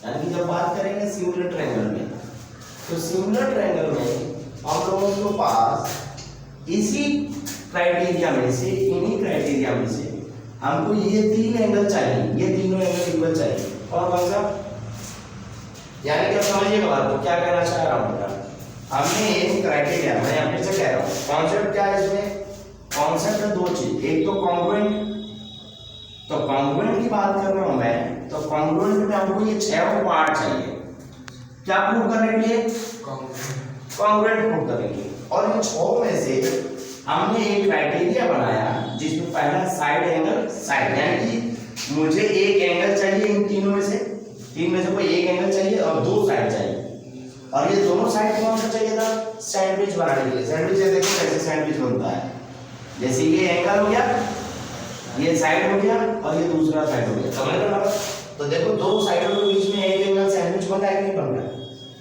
यानी कि जब बात करेंगे सिमिलर ट्रायंगल में, तो सिमिलर ट्रायंगल में हम लोगों के पास इसी क्राइटेरिया में से, इन्हीं क्राइटेरिया में से हमको ये तीन एंगल चाहिए, ये तीनों एंगल इक्वल चाहिए। और कौन सा, यानी कि आप समझिएगा बात को, क्या कहना चाह रहा हूँ बेटा, हमने एक क्राइटेरिया, मैं यहाँ फिर से कह रहा हूँ, कॉन्सेप्ट क्या है इसमें, कॉन्सेप्ट है दो चीज, एक तो कॉन्ग्रुएंट, तो कॉन्ग्रुएंट की बात कर रहा हूँ मैं, तो कॉन्ग्रुएंट में हमको ये 6 पार्ट चाहिए, क्या प्रूव करने के लिए, कॉन्ग्रुएंट प्रूव करेंगे। और इन 6 में से हमने एक क्राइटेरिया बनाया जिसमें पहला साइड एंगल, साइड यानी कि मुझे एक एंगल चाहिए इन तीनों में से, तीन में से कोई एक एंगल चाहिए और दो साइड चाहिए, और ये दोनों साइड कौन सा चाहिए था, सैंडविच बनाने के लिए। सैंडविच ये देखो कैसे सैंडविच बनता है, जैसे ये एंगल हो गया, ये साइड हो गया और ये दूसरा साइड हो गया, समझ रहे हो। तो देखो दो साइडों के बीच में एक एंगल सैंडविच बन रहा है कि नहीं बन रहा है,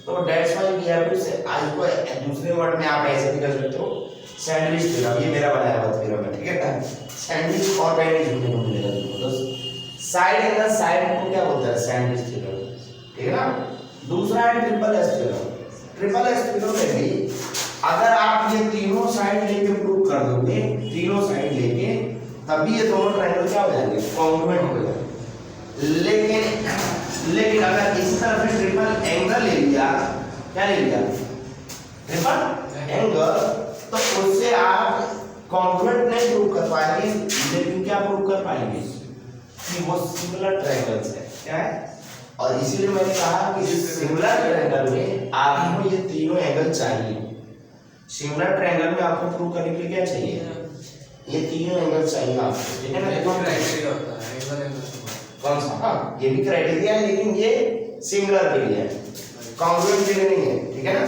तो that's why we have to say, आज को दूसरे वर्ड में आप ऐसे भी कर सकते हो, सैंडविच थ्योरम, ये मेरा बनाया हुआ थ्योरम है, ठीक है ना, सैंडविच और कहीं सुनने को मिलेगा तुमको। तो साइड एंगल, साइड को क्या बोलता है, सैंडविच थ्योरम, ठीक है ना। दूसरा है triple S theorem. Triple S theorem में भी अगर आप ये तीनों साइड लेके प्रूव कर दोगे, तीनों साइड लेके, तभी ये दोनों ट्रायंगल क्या हो जाएंगे, कॉन्ग्रुएंट हो जाएंगे। लेकिन अगर इस तरफ से ट्रिपल एंगल ले लिया, क्या ले लिया, ट्रिपल एंगल, तो उससे आप कॉन्ग्रुएंट नहीं प्रूव कर पाएंगे, लेकिन क्या प्रूव कर पाएंगे कि वो सिमिलर ट्रायंगल्स है, क्या है। और इसीलिए मैंने कहा कि सिमिलर ट्रायंगल में आपको ये तीनों एंगल चाहिए। सिमिलर ट्रायंगल में आपको प्रूव करने के लिए क्या चाहिए, ये तीनों एंगल चाहिए आपको, ठीक है ना। देखो क्राइटेरिया होता है एंगल कौन सा, हाँ ये भी क्राइटेरिया है, लेकिन ये सिमिलर के लिए है, कॉन्ग्रुएंट के लिए नहीं है, ठीक है ना।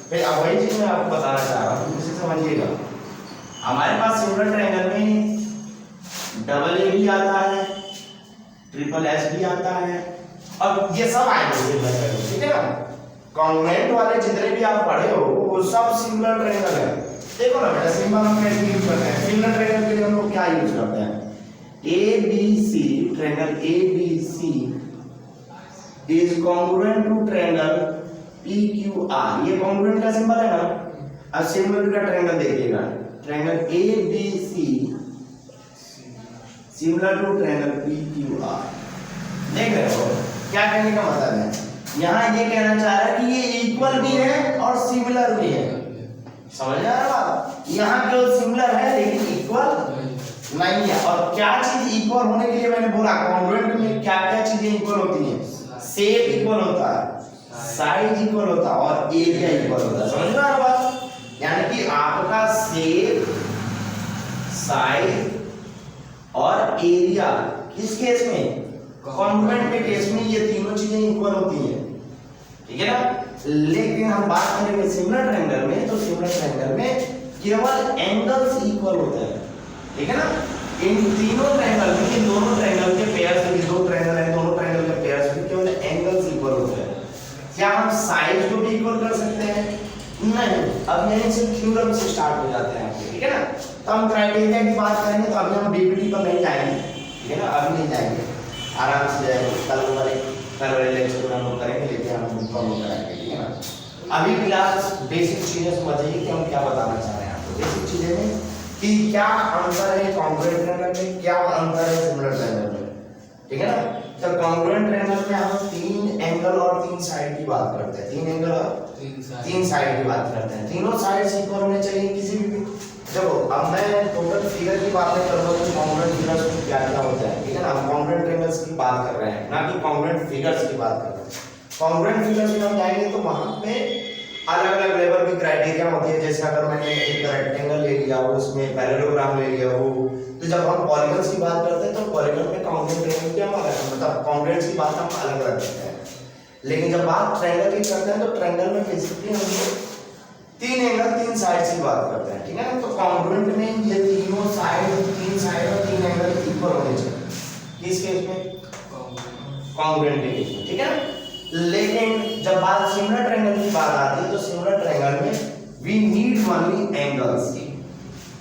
फिर अब वही चीज मैं आपको बताना चाह रहा हूँ, इसे समझिएगा। हमारे पास सिमिलर ट्रायंगल में डबल ए भी आता है, ट्रिपल एस भी आता है, और ये सब आएंगे, ठीक है ना। कॉन्ग्रुएंट वाले जितने भी आप पढ़े हो वो सब सिमिलर ट्रायंगल है। देखो ना बेटा, सिंबल हम कैसे यूज करते हैं, सिमिलर ट्रायंगल के लिए हम लोग क्या यूज करते हैं, A B C, triangle A B C is congruent to triangle P Q R, ये कॉन्ग्रुएंट का सिंबल है ना। अब सिमिलर का ट्रायंगल देखिएगा, triangle A B C similar to triangle P Q R, देख रहे हो क्या कहने का मतलब है, यहाँ ये कहना चाह रहा है कि ये इक्वल भी है और सिमिलर भी है, समझ आ रहा है। यहाँ केवल सिमिलर है लेकिन इक्वल नहीं है। और क्या चीज इक्वल होने के लिए मैंने बोला, कॉन्ग्रुएंट में क्या क्या चीजें इक्वल होती हैं, शेप इक्वल होता है, साइज इक्वल होता है और एरिया इक्वल होता है, समझ में आ रहा बात। यानी कि आपका शेप, साइज और एरिया किस केस में, कॉन्ग्रुएंट के केस में ये तीनों चीजें इक्वल होती हैं, ठीक है ना। लेकिन हम बात करेंगे सिमिलर ट्रायंगल में, तो सिमिलर ट्रायंगल में केवल एंगल्स इक्वल होते हैं, ठीक है ना। इन तीनों ट्रायंगल में, इन दोनों ट्रायंगल के पेयर्स में, दो ट्रायंगल है, दोनों ट्रायंगल के पेयर्स में केवल एंगल्स इक्वल होते हैं। क्या हम साइज को भी इक्वल कर सकते हैं, नहीं। अब यहीं से थ्योरम से स्टार्ट हो जाते हैं आपके, ठीक है ना। तो हम क्राइटेरिया की बात करेंगे, तो अभी हम बीपीटी पर नहीं जाएंगे, ठीक है ना, अभी नहीं जाएंगे, आराम से जाएंगे, कल वाले लेक्चर में हम लोग करेंगे, लेकिन हम फॉलो कराएंगे, ठीक है ना। अभी क्लास बेसिक चीजें समझिए कि हम क्या बताना चाह रहे हैं आपको, बेसिक चीजें में कि क्या अंतर है कॉन्ग्रुएंट ट्रायंगल में, क्या अंतर है सिमिलर ट्रायंगल में, ठीक है ना। तो कॉन्ग्रुएंट ट्रायंगल में हम तीन एंगल और तीन साइड की बात करते हैं, तीन एंगल और तीन साइड की बात करते हैं, तीनों साइड्स इक्वल होने चाहिए किसी भी। देखो अब मैं टोटल फिगर की बात नहीं करूंगा कि कॉन्ग्रुएंट फिगर्स में क्या क्या होता है, ठीक है ना। हम कॉन्ग्रुएंट ट्रायंगल्स की बात कर रहे हैं, ना कि कॉन्ग्रुएंट फिगर्स की बात कर रहे हैं। कॉन्ग्रुएंट फिगर्स में हम जाएंगे तो वहां पे अलग अलग लेवल की क्राइटेरिया होती है। जैसे अगर मैंने एक रेक्टेंगल ले लिया, उसमें पैरेललोग्राम ले लिया हो, तो जब हम पॉलीगन्स की बात करते हैं तो पॉलीगन में कॉन्ग्रुएंट ट्रायंगल क्या हमारा मतलब कॉन्ग्रुएंट्स की बात हम अलग अलग करते हैं। लेकिन जब बात ट्रायंगल की करते हैं तो ट्रायंगल में बेसिकली हम लोग तीन एंगल तीन साइड्स की बात करते हैं, ठीक है ना। तो कॉन्ग्रुएंट में ये तीनों साइड, तीन साइड और तीन एंगल इक्वल होने चाहिए, किस केस में, कॉन्ग्रुएंट के केस में, ठीक है ना। लेकिन जब बात सिमिलर ट्रायंगल की बात आती है तो सिमिलर ट्रायंगल में वी नीड ओनली एंगल्स,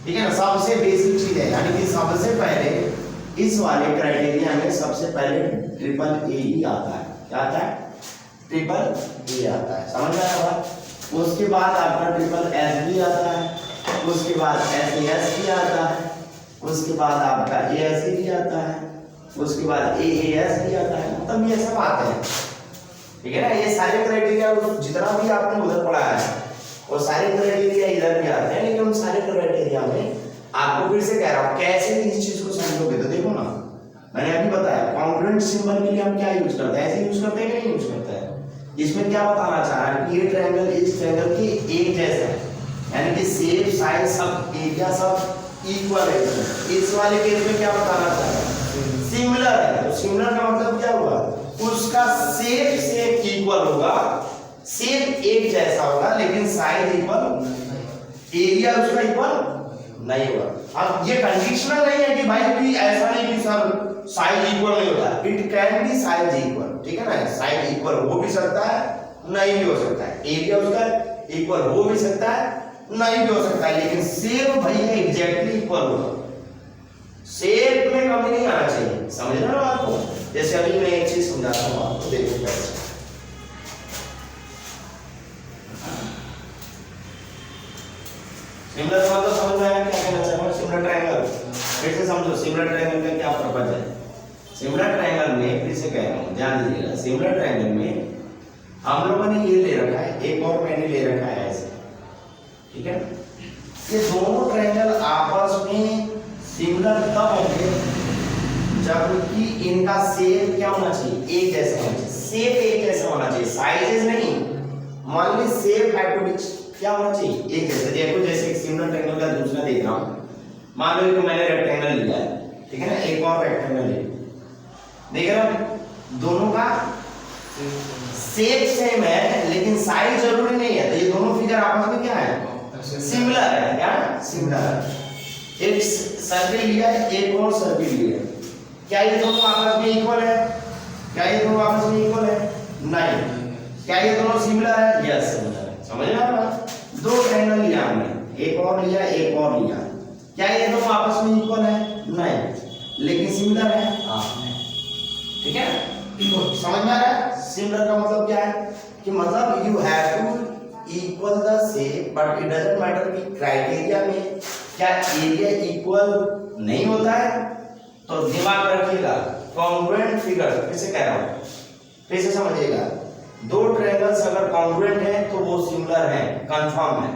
ठीक है ना। सबसे बेसिक चीज है, यानी कि सबसे पहले इस वाले क्राइटेरिया में सबसे पहले ट्रिपल ए ही आता है, क्या आता है, ट्रिपल ए आता है, समझ में आया बात? उसके बाद आपका ट्रिपल एस भी आता है, उसके बाद एस भी आता है, उसके बाद आपका ए भी आता है, उसके बाद एएस भी आता है, मतलब ये सब आते हैं, ठीक है ना। ये सारे क्राइटेरिया जितना भी आपने उधर पढ़ा है वो सारे क्राइटेरिया इधर भी आते हैं, लेकिन उन सारे क्राइटेरिया में आपको फिर से कह रहा हूँ कैसे इस चीज को समझोगे। तो देखो ना, मैंने अभी बताया कॉन्ग्रुएंट सिंबल के लिए हम क्या यूज करते हैं, ऐसे यूज करते हैं कि नहीं यूज करते हैं। इसमें क्या बताना चाह रहा है कि ये ट्रायंगल इस ट्रायंगल के एक जैसा है, यानी कि शेप साइज सब एरिया सब इक्वल है। इस वाले केस में क्या बताना चाह रहा है, सिमिलर है। तो सिमिलर का मतलब क्या हुआ, उसका शेप से इक्वल होगा, शेप एक जैसा होगा लेकिन साइज इक्वल, एरिया उसका इक्वल नहीं होगा। अब ये कंडीशनल नहीं है कि भाई भी ऐसा नहीं कि सर साइज इक्वल नहीं होता, it can be size equal, ठीक है ना। साइज इक्वल हो भी सकता है, नहीं भी हो सकता है, एरिया उसका इक्वल हो भी सकता है, नहीं भी हो सकता है, लेकिन शेप भैया एग्जैक्टली इक्वल होगा। शेप में कमी नहीं आना चाहिए, समझ रहे हो आपको। जैसे अभी मैं एक चीज समझाता हूँ आपको, देखो कैसे। सिमिलर मतलब समझ में आया क्या कहना चाह रहा हूँ। सिमिलर ट्रायंगल फिर से समझो, सिमिलर ट्रायंगल का क्या पर्पस है। सिमिलर ट्रायंगल में फिर से कह रहा हूँ, ध्यान दीजिएगा, सिमिलर ट्रायंगल में हम लोगों ने ये ले रखा है, एक और मैंने ले रखा है ऐसे, ठीक है। ये दोनों ट्रायंगल आपस में सिमिलर तब होंगे जबकि इनका शेप क्या होना चाहिए, एक जैसा होना चाहिए। शेप एक जैसा होना चाहिए, साइजेस नहीं। मान ली शेप हैव टू बी क्या होना चाहिए, एक जैसा। देखो जैसे एक सिमिलर ट्रायंगल का दूसरा देख रहा हूँ, मान लो कि मैंने रेक्टेंगल लिया है, ठीक है ना, एक और रेक्टेंगल लिया, देख रहे हो दोनों का शेप सेम है लेकिन साइज जरूरी नहीं है। तो ये दोनों फिगर आपस में क्या है, सिमिलर है, क्या सिमिलर। एक सर्किल लिया है, एक और सर्किल लिया है, क्या ये दोनों आपस में इक्वल है, क्या ये दोनों आपस में इक्वल है, नहीं। क्या ये दोनों सिमिलर है, यस सिमिलर है, समझ में आ रहा है। दो ट्रायंगल लिया हमने, एक और लिया, एक और लिया, क्या ये दोनों आपस में इक्वल है, नहीं, लेकिन सिमिलर है, हाँ, ठीक है। तो समझ में आ रहा है, सिमिलर का मतलब क्या है कि मतलब you have to equal the shape, but it doesn't matter कि क्राइटेरिया में क्या एरिया इक्वल नहीं होता है। तो दिमाग में रखिएगा, कॉन्ग्रुएंट फिगर, फिर से कह रहा हूं, फिर से समझिएगा, दो ट्रायंगल्स अगर कॉन्ग्रुएंट है तो वो सिमिलर है, कंफर्म है,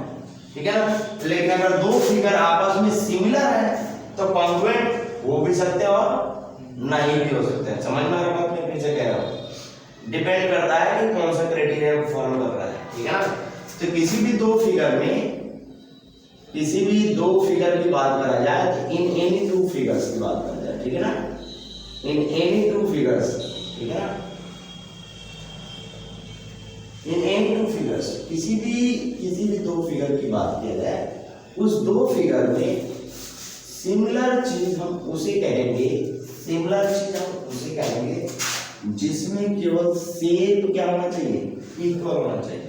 ठीक है ना। लेकिन अगर दो फिगर आपस में सिमिलर है तो कॉन्ग्रुएंट हो भी सकते हैं और नहीं भी हो सकते हैं। समझ में आ रहा है, मैं फिर से कह रहा हूं, डिपेंड करता है कि कौन सा क्राइटेरिया फॉलो कर रहा है, ठीक है ना। तो किसी भी दो फिगर में, किसी भी दो फिगर की बात करा जाए तो इन एनी टू फिगर्स की बात करा जाए, ठीक है ना, इन एनी टू फिगर्स, ठीक है ना, इन एनी टू फिगर्स, किसी भी दो फिगर की बात किया जाए, उस दो फिगर में सिमिलर चीज हम उसे कहेंगे, सिमिलर चीज हम उसे कहेंगे जिसमें केवल शेप क्या होना चाहिए, इक्वल होना चाहिए।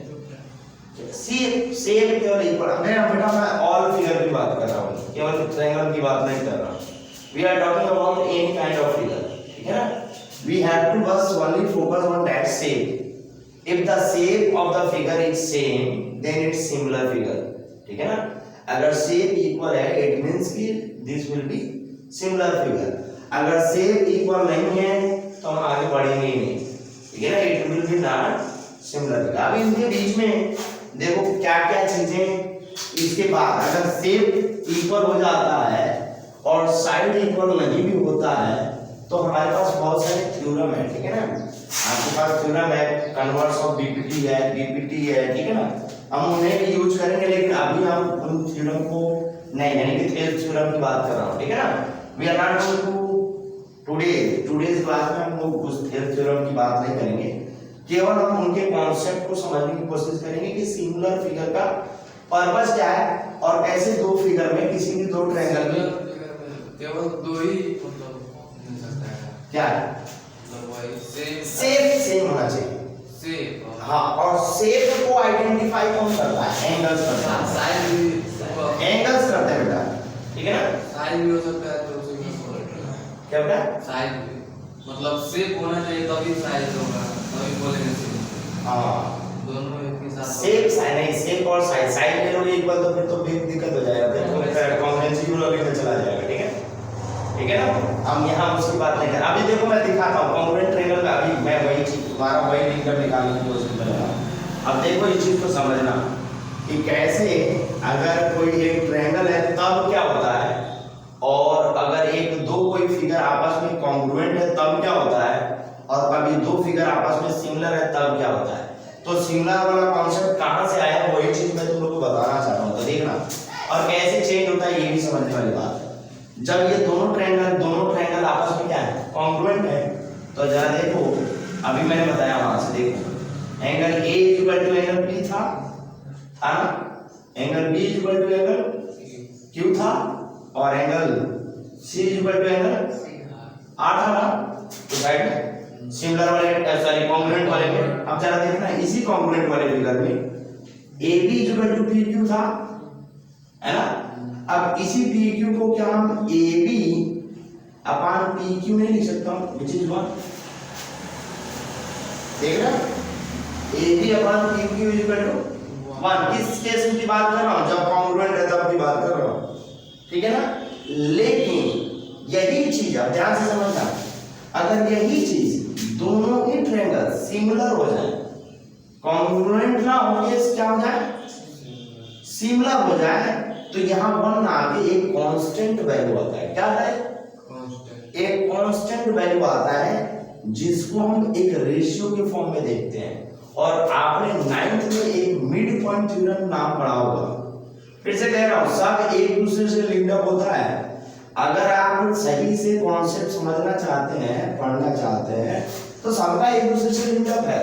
शेप केवल इक्वल, बेटा मैं ऑल फिगर की बात कर रहा हूँ, केवल ट्रायंगल की बात नहीं कर रहा हूँ। We are talking about any kind of figure, ठीक है ना। वी हैव टू बस only focus on that shape. If the shape of the figure is same, then it's similar figure, ठीक है ना। अगर shape equal है, it means कि this will be similar figure। अगर shape equal नहीं है तो हम आगे बढ़ेंगे ही नहीं, ठीक है ना, it will be not similar figure। अब इनके बीच में देखो क्या क्या चीजें, इसके बाद अगर shape equal हो जाता है और side equal नहीं भी होता है तो हमारे पास बहुत सारे थ्योरम है, ठीक है ना। आपके पास थ्योरम है, कन्वर्स ऑफ बीपीटी है, डीपीटी है, ठीक है ना, हम उन्हें भी यूज करेंगे, लेकिन अभी हम उन थ्योरम को नहीं, यानी कि थेल्स थ्योरम की बात कर रहा हूं, ठीक है ना। We are not going to today's class में हम लोग उस थेल्स थ्योरम की बात नहीं करेंगे, केवल हम उनके कॉन्सेप्ट को समझने की कोशिश करेंगे कि सिमिलर फिगर का पर्पस क्या है और कैसे दो फिगर में, किसी भी दो ट्रायंगल में केवल दो ही क्या शेप सेम होना चाहिए, हाँ, और शेप को आइडेंटिफाई कौन करता है, एंगल्स करता है, साइज भी एंगल्स करते हैं बेटा, ठीक है ना। साइज भी हो सकता है, तो क्या बेटा, साइज भी मतलब शेप होना चाहिए तभी साइज होगा, तभी बोलेंगे शेप। हाँ दोनों एक ही साथ सेक साइन नहीं, सेक और साइन साइन ले लोगे इक्वल तो फिर तो बिग दिक्कत हो जाएगा, फिर तो कॉम्प्रिहेंसिबल में चला जाएगा। ठीक है, ठीक है ना। हम यहाँ उसकी बात नहीं कर, अभी देखो मैं दिखाता हूँ कॉन्ग्रुएंट ट्रायंगल में। अभी मैं वही चीज दोबारा वही लिंकर निकालने की कोशिश कर रहा हूँ। अब देखो इस चीज को समझना कि कैसे अगर कोई एक ट्रायंगल है तब क्या होता है, और अगर एक दो कोई फिगर आपस में कॉन्ग्रुएंट है तब क्या होता है, और कभी दो फिगर आपस में सिमिलर है तब क्या होता है। तो सिमिलर वाला कॉन्सेप्ट कहाँ से आया वही चीज मैं तुम लोग को बताना चाहता हूँ, तो देखना। और कैसे चेंज होता है ये भी समझने वाली बात है। जब ये दोनों ट्रायंगल आपस में क्या है, कॉन्ग्रुएंट है, तो जरा देखो अभी मैंने बताया वहां से, देखो angle A equal to angle P था ना, angle B equal to angle Q था, और angle C equal to angle R था ना। तो साइड में सिमिलर वाले सॉरी कॉन्ग्रुएंट वाले में अब जरा देखना इसी कॉन्ग्रुएंट वाले फिगर में AB इक्वल टू PQ था, है ना। अब इसी PQ को क्या हम AB अपान PQ नहीं लिख सकता हूं, विच इज 1। देख रहे AB upon PQ equal to 1। किस केस की बात कर रहा हूं, जब कॉन्ग्रुएंट है तब की बात कर रहा हूं, ठीक है ना। लेकिन यही चीज अब ध्यान से समझना, अगर यही चीज दोनों ही ट्रायंगल सिमिलर हो जाए, कॉन्ग्रुएंट ना होके क्या हो जाए, सिमिलर हो जाए, तो यहाँ 1 आगे एक कांस्टेंट वैल्यू आता है। क्या आता है, एक कांस्टेंट वैल्यू आता है जिसको हम एक रेशियो के फॉर्म में देखते हैं। और आपने 9th में एक मिड पॉइंट थ्योरम नाम पढ़ा होगा, फिर से कह रहा हूं सब एक दूसरे से लिंक्ड अप होता है। अगर आप सही से कॉन्सेप्ट समझना चाहते हैं, पढ़ना चाहते हैं, तो सबका एक दूसरे से लिंक्ड अप है।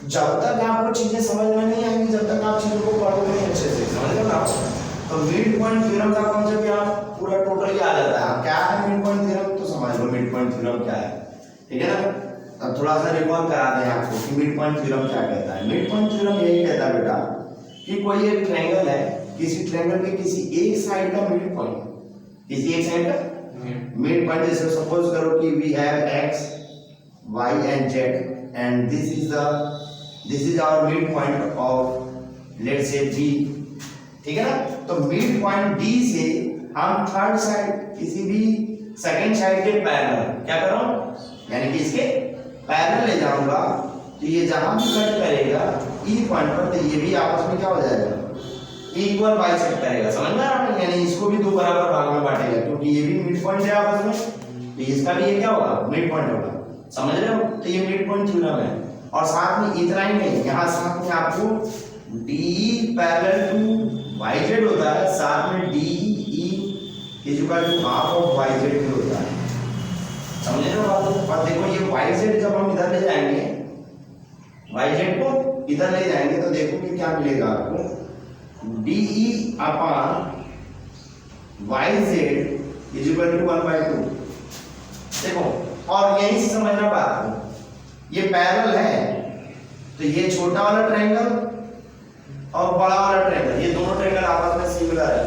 जब तक आपको चीजें समझ में नहीं आएंगी, जब तक आप चीजों को पढ़ोगे नहीं अच्छे से, समझ लो ना। तो मिड पॉइंट थ्योरम का कॉन्सेप्ट यहाँ पूरा टोटली आ जाता है। क्या है मिड पॉइंट थ्योरम, तो समझ लो मिड पॉइंट थ्योरम क्या है, ठीक है ना। अब थोड़ा सा रिकॉल करा दें आपको कि मिड पॉइंट थ्योरम क्या कहता है। मिड पॉइंट थ्योरम यही कहता है बेटा कि कोई एक ट्रायंगल है, किसी ट्रायंगल के किसी एक साइड का मिड पॉइंट, किसी एक साइड का मिड पॉइंट, जैसे सपोज करो कि we have x y and z and this is our mid point of let's say D, ठीक है ना। तो मिड पॉइंट D से हम थर्ड साइड किसी भी सेकंड साइड के पैरेलल क्या कर रहा हूं, यानी कि इसके पैरेलल ले जाऊंगा, तो ये जहां भी कट करेगा E पॉइंट पर, तो ये भी आपस में क्या हो जाएगा, इक्वल बाइसेक्ट करेगा। समझ में आ रहा है, यानी इसको भी दो बराबर भाग में बांटेगा, क्योंकि ये भी मिड पॉइंट है आपस में, तो इसका भी ये क्या होगा, मिड पॉइंट होगा। समझ रहे हो, तो ये मिड पॉइंट थ्योरम है। और साथ में इतना ही नहीं, यहाँ साथ में आपको DE पैरेलल टू YZ होता है, साथ में DE equal to half of YZ भी होता है। समझ रहे हो बात। और देखो ये YZ जब हम इधर ले जाएंगे, YZ को इधर ले जाएंगे, तो देखो कि क्या मिलेगा आपको, DE upon YZ is equal to 1/2। देखो, और यहीं से समझना बात को, ये पैरेलल है, तो ये छोटा वाला ट्रायंगल और बड़ा वाला ट्रायंगल, ये दोनों ट्रायंगल आपस में सिमिलर है।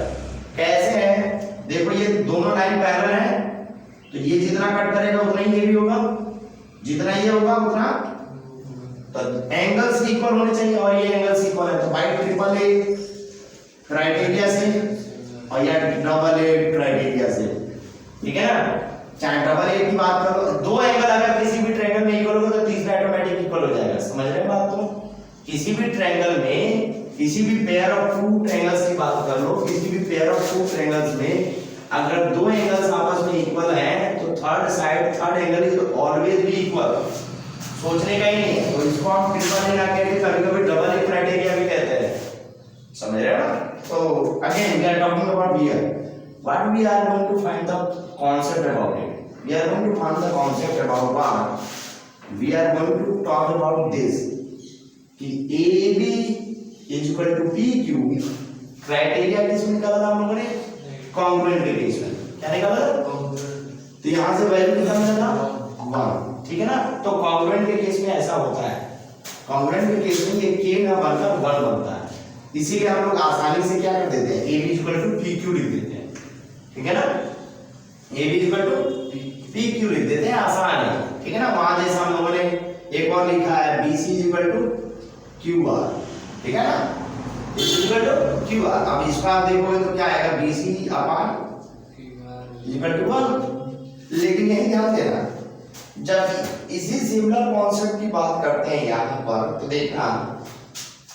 कैसे है, देखो ये दोनों लाइन पैरेलल है, तो ये जितना कट करेगा उतना ही ये भी होगा, जितना ये होगा उतना, तो एंगल्स इक्वल होने चाहिए, और ये एंगल्स इक्वल है। तो बाय ट्रिपल ए क्राइटेरिया से और या डबल ए क्राइटेरिया से, ठीक है ना। चाहे डबल ए की बात करो, दो एंगल अगर किसी भी ट्रायंगल में इक्वल होगा तो तीसरा ऑटोमेटिक इक्वल हो जाएगा। समझ रहे हैं बात को, किसी भी ट्रायंगल में किसी भी पेयर ऑफ टू ट्रायंगल्स की बात कर लो, किसी भी पेयर ऑफ टू ट्रायंगल्स में अगर दो एंगल्स आपस में इक्वल हैं, तो third angle is always be equal, सोचने का ही नहीं है। तो इसको हम ट्रिपल ए ना कहते, कभी-कभी डबल ए क्राइटेरिया भी कहते हैं। समझ रहे हो ना। तो again we are talking about here what we are going to find the concept about it. We are going to find the concept about what? We are going to talk about this कि AB is equal to PQ criteria किस में निकाला था हम लोगों ने, congruent के case में। क्या निकाला था, तो यहाँ से वैल्यू कितना मिला था 1, ठीक है ना। तो कॉन्ग्रुएंट के केस में ऐसा होता है, कॉन्ग्रुएंट के केस में ये K ना बनकर 1 बनता है, इसीलिए हम लोग आसानी से क्या कर देते हैं, AB is equal to PQ लिख देते हैं, ठीक है ना। AB इक्वल टू PQ लिख देते हैं, आसान है, ठीक है ना। वहां जैसा हम लोगों ने एक और लिखा है BC equal to Q R, ठीक है ना, is equal to Q R. अब इसका आप देखोगे तो क्या आएगा, B C upon equal to 1। लेकिन यही ध्यान देना, जब इसी सिमिलर कॉन्सेप्ट की बात करते हैं यहाँ पर, तो देखना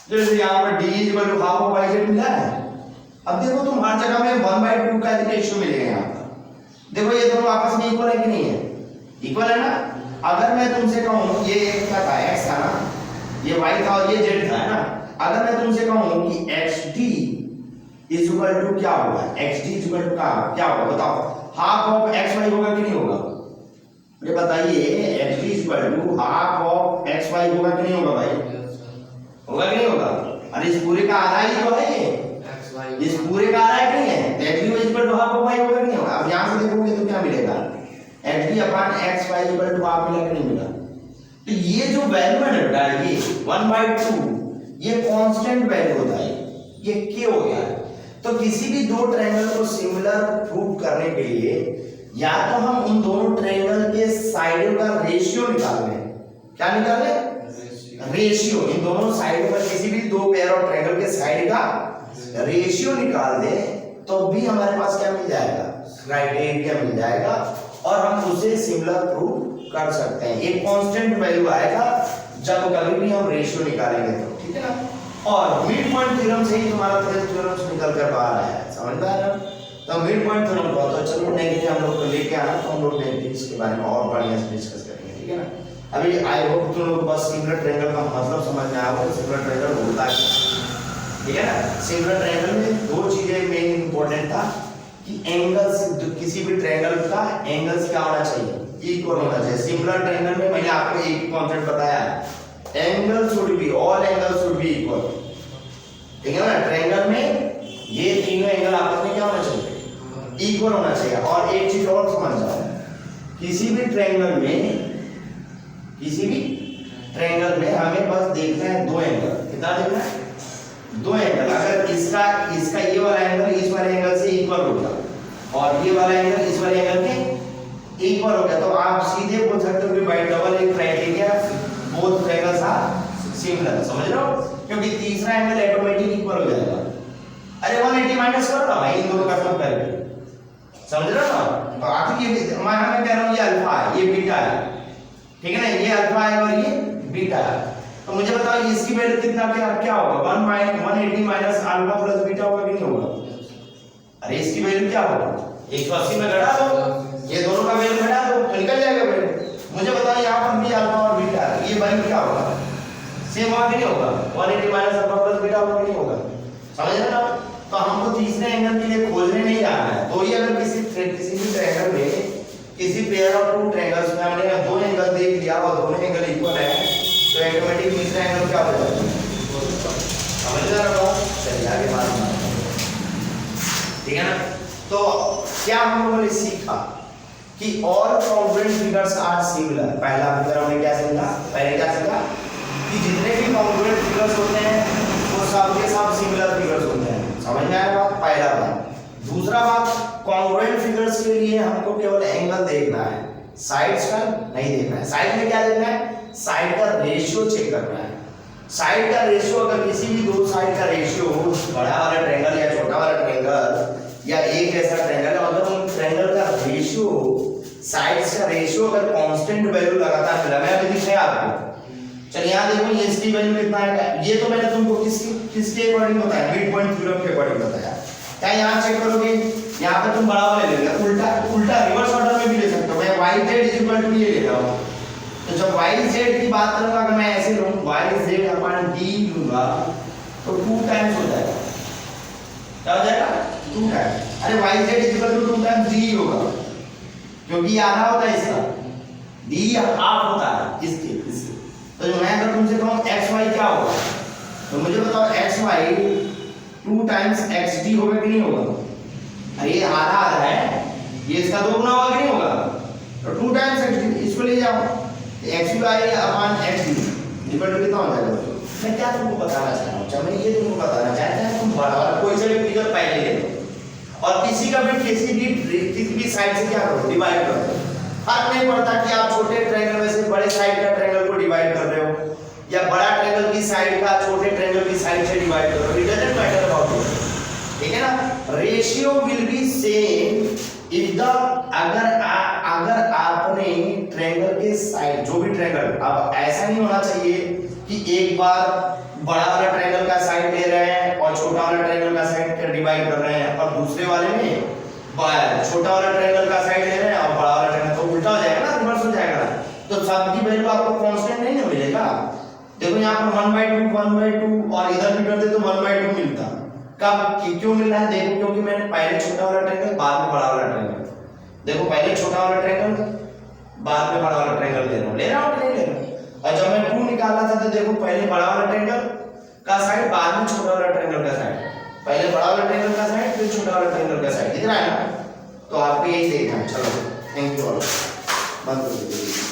जैसे यहाँ पर D equal to half of Y Z मिला है। अब देखो तुम हर जगह में 1/2 का रेशियो मिलेगा यहाँ पर। देखो ये दोनों आपस में इक्वल है कि नहीं है, इक्वल है ना। अगर मैं तुमसे कहूँ ये क्या था, x था ना, ये y था और ये z था, है ना। अगर मैं तुमसे कहूँ कि xd इज इक्वल टू क्या होगा, xd इज इक्वल टू क्या होगा बताओ, हाफ ऑफ xy होगा कि नहीं होगा, मुझे बताइए। xd is equal to half of xy होगा कि नहीं होगा भाई, होगा कि नहीं होगा। अरे इस पूरे का आधा ही तो है ये, इस पूरे का आधा है कि नहीं है, तो xd is equal to half of y होगा कि नहीं होगा। अब यहां से देखोगे तो क्या मिलेगा, xd upon xy equal to half मिला कि नहीं मिला। तो ये जो वैल्यू है ना ये 1/2 ये कांस्टेंट वैल्यू होता है, ये k हो गया। तो किसी भी दो ट्रायंगल को सिमिलर प्रूव करने के लिए या तो हम उन दोनों ट्रायंगल के साइडों का रेशियो निकाल लें, क्या निकाल लें, रेशियो। इन दोनों साइडों पर किसी भी दो पेयर ऑफ ट्रायंगल के साइड का रेशियो निकाल दे तो भी हमारे पास क्या मिल जाएगा, क्राइटेरिया मिल जाएगा और हम उसे सिमिलर प्रूव कर सकते हैं। एक कांस्टेंट वैल्यू आएगा जब कभी भी हम रेशियो निकालेंगे तो, ठीक है ना। और मिड पॉइंट थ्योरम से ही तुम्हारा थ्योरम निकल कर बाहर आया है, समझ में आ रहा है। तो मिड पॉइंट थ्योरम को तो चलो नेक्स्ट हम लोग को लेके आना, तो हम लोग नेक्स्ट इसके बारे में और बढ़िया से डिस्कस करेंगे, ठीक है ना। अभी आई होप तुम लोग बस सिमिलर ट्रायंगल का मतलब समझ में आया होगा, सिमिलर ट्रायंगल होता है, ठीक है ना। सिमिलर ट्रायंगल में दो चीजें मेन इंपॉर्टेंट था कि एंगल्स, किसी भी ट्रायंगल का एंगल्स क्या होना चाहिए, इक्वल होना चाहिए। सिमिलर ट्रायंगल में मैंने आपको एक ही कॉन्सेप्ट बताया, angle should be, all angle should be equal, ठीक है ना। ट्रायंगल में ये तीनों एंगल आपस में क्या होना चाहिए, इक्वल होना चाहिए। और एक चीज और समझ जाओ, किसी भी ट्रायंगल में, किसी भी ट्रायंगल में हमें बस देखना है दो एंगल, कितना देखना है, दो एंगल। अगर इसका ये वाला एंगल इस वाले एंगल से इक्वल होगा और ये वाला एंगल इस वाले एंगल के इक्वल हो गया, तो आप सीधे बोल सकते हो कि बाय डबल एक criteria both triangles are similar, समझ रहे हो, क्योंकि तीसरा एंगल ऑटोमेटिक इक्वल हो जाएगा। अरे 180 माइनस कर लो भाई इन दोनों का सम करके, समझ रहे हो ना। तो आखिर ये मैं कह रहा हूं ये अल्फा है, ये बीटा है, ठीक है ना, ये अल्फा है और ये बीटा है। तो मुझे बताओ इसकी वैल्यू कितना क्या होगा, 180 माइनस अल्फा प्लस बीटा होगा कि नहीं होगा। अरे इसकी वैल्यू क्या होगा, 180 में घटा दो, ये दोनों का वैल्यु घटा दो, निकल जाएगा वैल्यू। मुझे बताओ यहाँ पर भी अल्फा और बीटा है, ये वैल्यू क्या होगा, सेम होगा कि नहीं होगा, 180 माइनस अल्फा प्लस बीटा होगा कि नहीं होगा, समझ रहे ना। तो हमको तीसरे एंगल के लिए खोजने नहीं जाना है। तो ये अगर किसी भी ट्रायंगल में, किसी पेयर ऑफ टू ट्रायंगल्स में हमने दो एंगल देख लिया और दोनों एंगल इक्वल है, तो ऑटोमेटिक तीसरा एंगल क्या हो जाएगा, समझ रहे हो। चलिए आगे बात करते हैं, ठीक है ना। तो क्या हम लोगों ने सीखा कि all congruent figures are similar. पहला फिगर हमने क्या सीखा, पहले क्या सीखा कि जितने भी कॉन्ग्रुएंट फिगर्स होते हैं वो सब के सब सिमिलर फिगर्स होते हैं, समझ में आया बात, पहला बात। दूसरा बात, कॉन्ग्रुएंट फिगर्स के लिए हमको केवल एंगल देखना है, साइड्स का नहीं देखना है। साइड में क्या देखना है, साइड का रेशियो चेक करना है। साइड का रेशियो, अगर किसी भी दो साइड का रेशियो, बड़ा वाला ट्रायंगल या छोटा वाला ट्रायंगल या एक ऐसा ट्रायंगल है, मतलब उन ट्रायंगल का रेशियो, साइड्स का रेशियो अगर कांस्टेंट वैल्यू लगातार मिला, मैं अभी दिखाया आपको। चलिए यहाँ देखो ये इसकी वैल्यू कितना है, ये तो मैंने तुमको किसके अकॉर्डिंग बताया, मिड पॉइंट थ्योरम के अकॉर्डिंग बताया। क्या यहाँ चेक करोगे, यहाँ पे तुम बड़ा वाला ले लेना, उल्टा रिवर्स ऑर्डर में भी ले सकते हो। मैं yz ये ले रहा हूँ, तो जब yz की बात करूंगा, अगर मैं ऐसे लूँ yz अपॉन d लूंगा तो 2 टाइम्स हो जाएगा, क्या हो जाएगा, 2 टाइम्स। अरे yz 2 टाइम्स d होगा, क्योंकि आधा होता है इसका, d हाफ होता है इसके। तो मैं अगर तुमसे कहूँ xy क्या होगा, तो मुझे बताओ xy 2 टाइम्स xd होगा कि नहीं होगा। अरे ये आधा है, ये इसका 2 गुना होगा कि नहीं होगा, तो 2 टाइम्स xd, इसको ले जाओ, xy upon xd equal to कितना हो जाएगा। मैं क्या तुमको बताना चाह रहा हूँ, मैं ये तुमको बताना चाहता हूँ, तुम बराबर कोई सा भी फिगर पहले ले लो और किसी का भी किसी भी साइड से क्या करो, डिवाइड करो। फर्क नहीं पड़ता कि आप छोटे ट्रायंगल में से बड़े साइड का ट्रायंगल को डिवाइड कर रहे हो या बड़ा ट्रायंगल की साइड का छोटे ट्रायंगल की साइड से डिवाइड करो, it doesn't matter about it, ठीक है ना। Ratio will be same if the अगर आपने ट्रायंगल के साइड जो भी ट्रायंगल, अब ऐसा नहीं होना चाहिए कि एक बार बड़ा वाला ट्रायंगल का साइड ले रहे हैं और छोटा वाला ट्रायंगल का साइड डिवाइड कर रहे हैं, और दूसरे वाले में छोटा वाला ट्रायंगल का साइड ले रहे हैं और बड़ा वाला ट्रायंगल, तो उल्टा हो जाएगा ना, रिवर्स हो जाएगा ना, तो सबकी वैल्यू आपको कांस्टेंट नहीं ना मिलेगा। देखो यहाँ पर 1/2 और इधर भी करते तो 1/2 मिलता, कब क्यों मिल रहा है, देखो क्योंकि मैंने पहले छोटा वाला ट्रायंगल बाद में बड़ा वाला ट्रायंगल, देखो पहले छोटा वाला ट्रायंगल बाद में बड़ा वाला ट्रायंगल ले रहा हूं कि नहीं ले रहा हूं। और जब मैं 2 निकाला था तो देखो पहले बड़ा वाला ट्रायंगल का साइड बाद में छोटा वाला ट्रायंगल का साइड, पहले बड़ा वाला ट्रायंगल का साइड फिर छोटा वाला ट्रायंगल का साइड, दिख रहा है ना। तो आपको यही देखना है। चलो थैंक यू ऑल, बंद कर दीजिए।